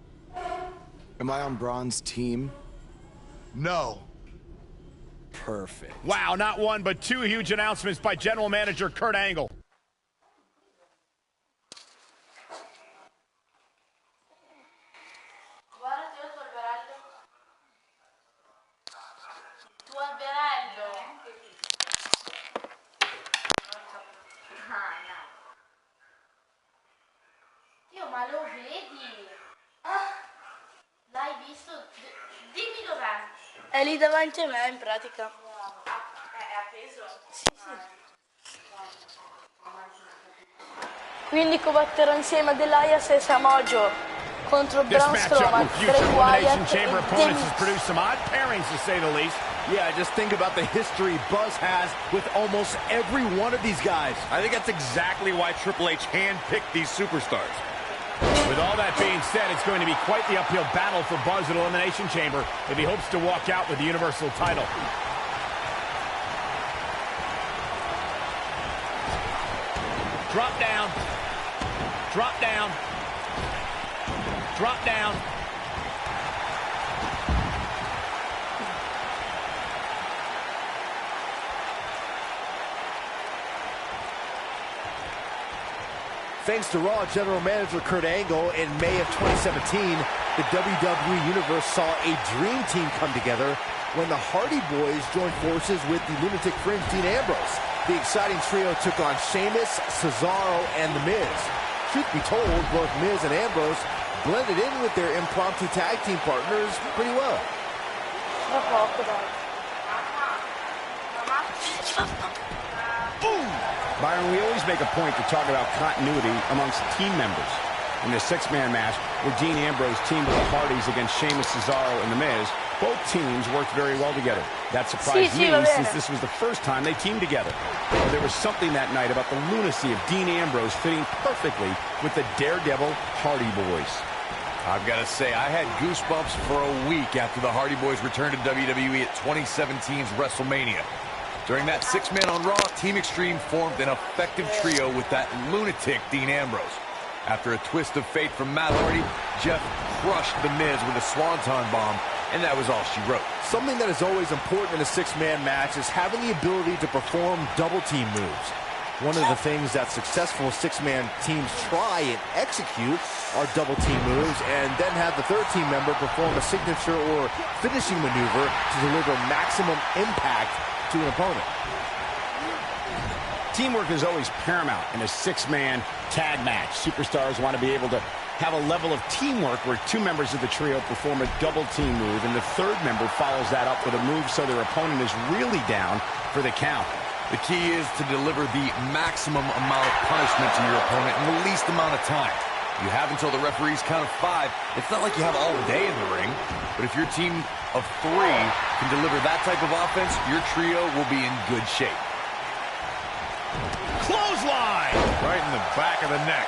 Am I on Braun's team? No. Perfect. Wow, not one, but two huge announcements by General Manager Kurt Angle. Ma lo vedi? Ah, l'hai visto? Dimmi dov'è. È lì davanti a me in pratica. È appeso? Sì, sì. Quindi combatterò insieme ad Elias e Samoa Joe contro Braun Strowman, Bray Wyatt Chamber e opponents has produced some odd pairings, to say the least. Yeah, just think about the history Buzz has with almost every one of these guys. I think that's exactly why Triple H handpicked these superstars. With all that being said, it's going to be quite the uphill battle for Buzz at Elimination Chamber if he hopes to walk out with the Universal title. Drop down. Drop down. Drop down. Thanks to Raw General Manager Kurt Angle, in May of 2017, the WWE Universe saw a dream team come together when the Hardy Boys joined forces with the Lunatic Fringe Dean Ambrose. The exciting trio took on Sheamus, Cesaro, and The Miz. Truth be told, both Miz and Ambrose blended in with their impromptu tag team partners pretty well. Boom! Byron, we always make a point to talk about continuity amongst team members. In the 6-man match, where Dean Ambrose teamed with the Hardys against Sheamus, Cesaro, and The Miz, both teams worked very well together. That surprised me since this was the first time they teamed together. But there was something that night about the lunacy of Dean Ambrose fitting perfectly with the Daredevil Hardy Boys. I've got to say, I had goosebumps for a week after the Hardy Boys returned to WWE at 2017's WrestleMania. During that 6-man on Raw, Team Extreme formed an effective trio with that lunatic Dean Ambrose. After a twist of fate from Matt Hardy, Jeff crushed The Miz with a swanton bomb, and that was all she wrote. Something that is always important in a 6-man match is having the ability to perform double team moves. One of the things that successful 6-man teams try and execute are double team moves, and then have the third team member perform a signature or finishing maneuver to deliver maximum impact to an opponent. Teamwork is always paramount in a 6-man tag match. Superstars want to be able to have a level of teamwork where two members of the trio perform a double team move, and the third member follows that up with a move so their opponent is really down for the count. The key is to deliver the maximum amount of punishment to your opponent in the least amount of time. You have until the referee's count of 5. It's not like you have all day in the ring, but if your team of 3 can deliver that type of offense, your trio will be in good shape. Clothesline! Right in the back of the neck.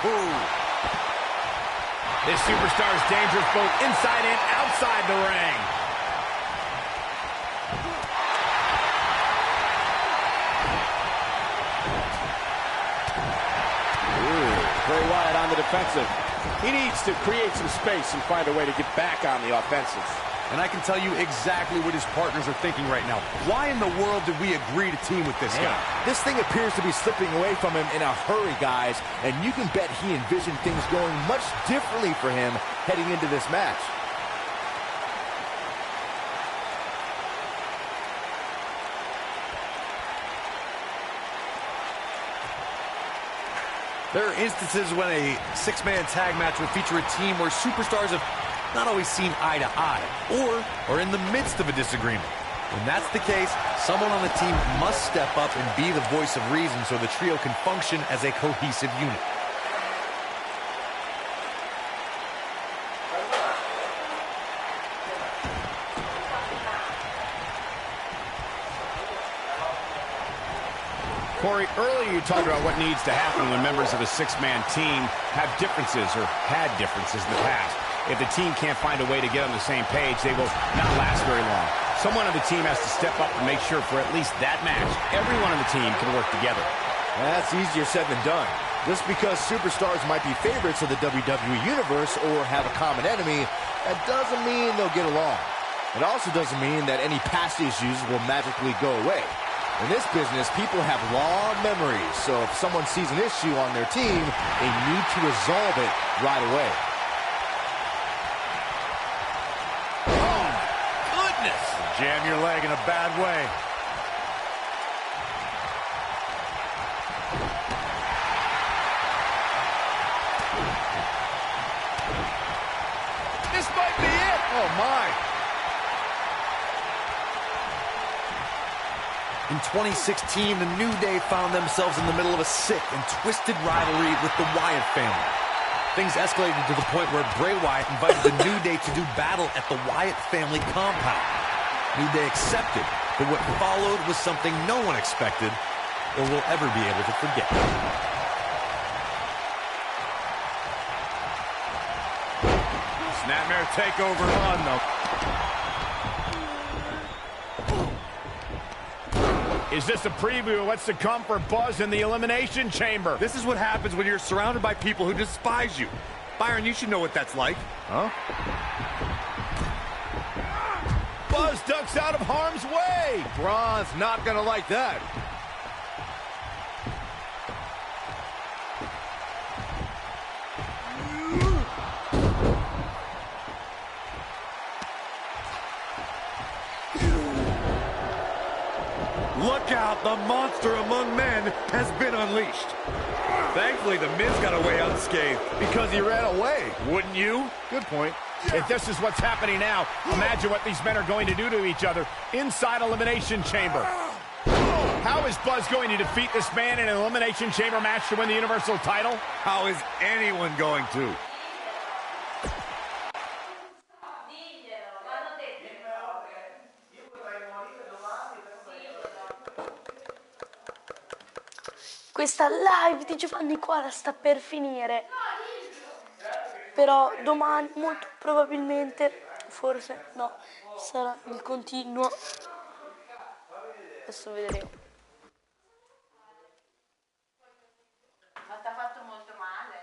Boom! This superstar is dangerous both inside and outside the ring. Bray Wyatt on the defensive. He needs to create some space and find a way to get back on the offensive. And I can tell you exactly what his partners are thinking right now. Why in the world did we agree to team with this guy? This thing appears to be slipping away from him in a hurry, guys. And you can bet he envisioned things going much differently for him heading into this match. There are instances when a 6-man tag match will feature a team where superstars have not always seen eye to eye, or are in the midst of a disagreement. When that's the case, someone on the team must step up and be the voice of reason so the trio can function as a cohesive unit. Corey, earlier you talked about what needs to happen when members of a 6-man team have differences or had differences in the past. If the team can't find a way to get on the same page, they will not last very long. Someone on the team has to step up and make sure for at least that match, everyone on the team can work together. That's easier said than done. Just because superstars might be favorites of the WWE Universe or have a common enemy, that doesn't mean they'll get along. It also doesn't mean that any past issues will magically go away. In this business, people have long memories, so if someone sees an issue on their team, they need to resolve it right away. Oh, goodness! Jam your leg in a bad way. This might be it! Oh, my! In 2016, the New Day found themselves in the middle of a sick and twisted rivalry with the Wyatt family. Things escalated to the point where Bray Wyatt invited the New Day to do battle at the Wyatt family compound. New Day accepted, but what followed was something no one expected or will ever be able to forget. Snapmare takeover on the... Is this a preview of what's to come for Buzz in the Elimination Chamber? This is what happens when you're surrounded by people who despise you. Byron, you should know what that's like. Huh? Buzz ducks out of harm's way. Braun's not gonna like that. Look out, the monster among men has been unleashed. Thankfully, the Miz got away unscathed. Because he ran away. Wouldn't you? Good point. If this is what's happening now, imagine what these men are going to do to each other inside Elimination Chamber. How is Buzz going to defeat this man in an Elimination Chamber match to win the Universal title? How is anyone going to? Questa live di Giovanni Koala sta per finire, però domani molto probabilmente, forse no, sarà il continuo. Adesso vedremo. Ma ti ha fatto molto male.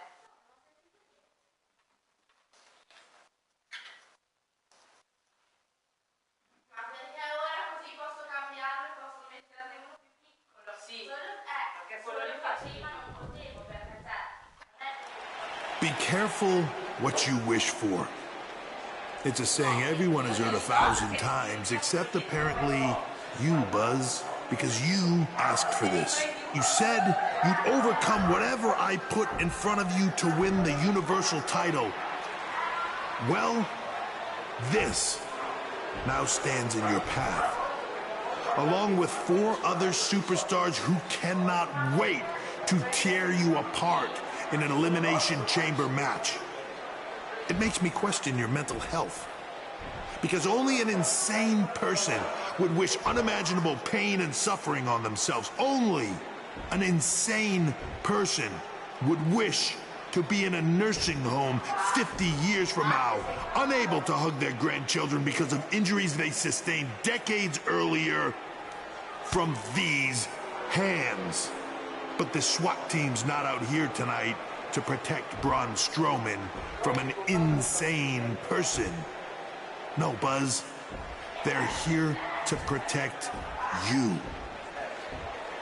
Ma perché ora così posso cambiarlo e posso mettere uno più piccolo? Sì. Perché quello lì prima non potevo, perché Be careful what you wish for. It's a saying everyone has heard 1,000 times, except apparently you, Buzz. because you asked for this. You said you'd overcome whatever I put in front of you to win the Universal title. Well, this now stands in your path, along with 4 other superstars who cannot wait to tear you apart in an Elimination Chamber match. It makes me question your mental health, because only an insane person would wish unimaginable pain and suffering on themselves. Only an insane person would wish to be in a nursing home 50 years from now, unable to hug their grandchildren because of injuries they sustained decades earlier from these hands. But the SWAT team's not out here tonight to protect Braun Strowman from an insane person. No, Buzz. They're here to protect you.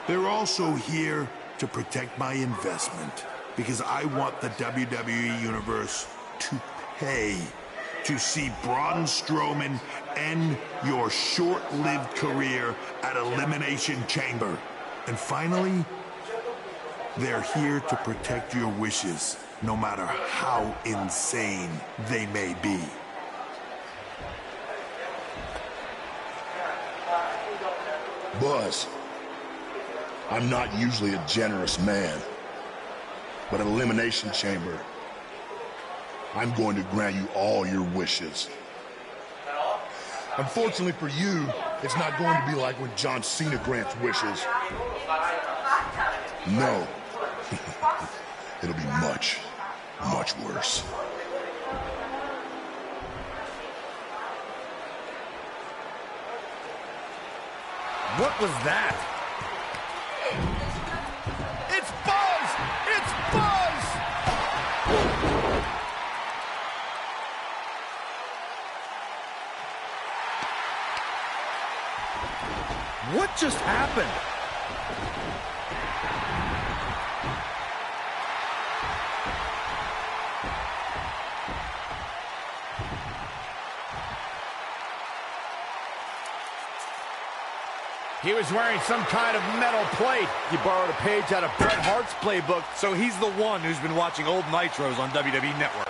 They're also here to protect my investment, because I want the WWE Universe to pay to see Braun Strowman end your short-lived career at Elimination Chamber. And finally, they're here to protect your wishes, no matter how insane they may be. Buzz, I'm not usually a generous man, but at Elimination Chamber, I'm going to grant you all your wishes. Unfortunately for you, it's not going to be like when John Cena grants wishes. No. It'll be much, much worse. What was that? It's Buzz! It's Buzz! What just happened? He was wearing some kind of metal plate. He borrowed a page out of Bret Hart's playbook, so he's the one who's been watching old Nitros on WWE Network.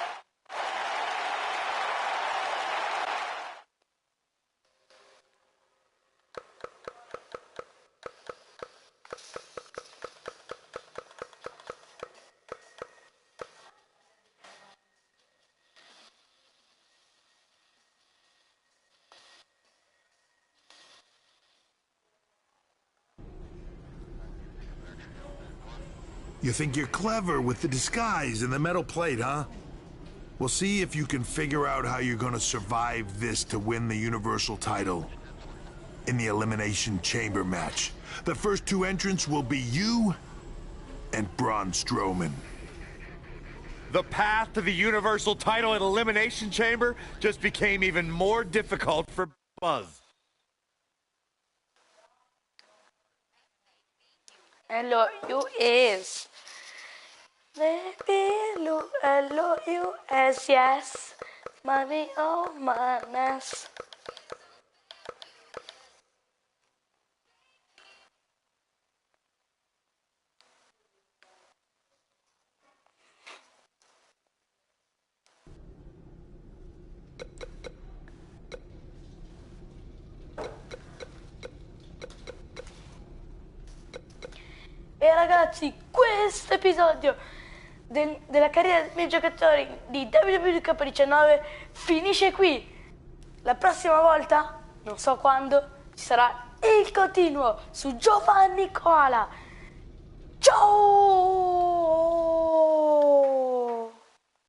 You think you're clever with the disguise and the metal plate, huh? We'll see if you can figure out how you're gonna survive this to win the Universal title in the Elimination Chamber match. The first 2 entrants will be you and Braun Strowman. The path to the Universal title at Elimination Chamber just became even more difficult for Buzz. Hello, US. Baby, look, hello, US, yes. Money on my ass. E ragazzi, questo episodio della carriera dei miei giocatori di WWE2K19 finisce qui. La prossima volta, non so quando, ci sarà il continuo su Giovanni Koala. Ciao!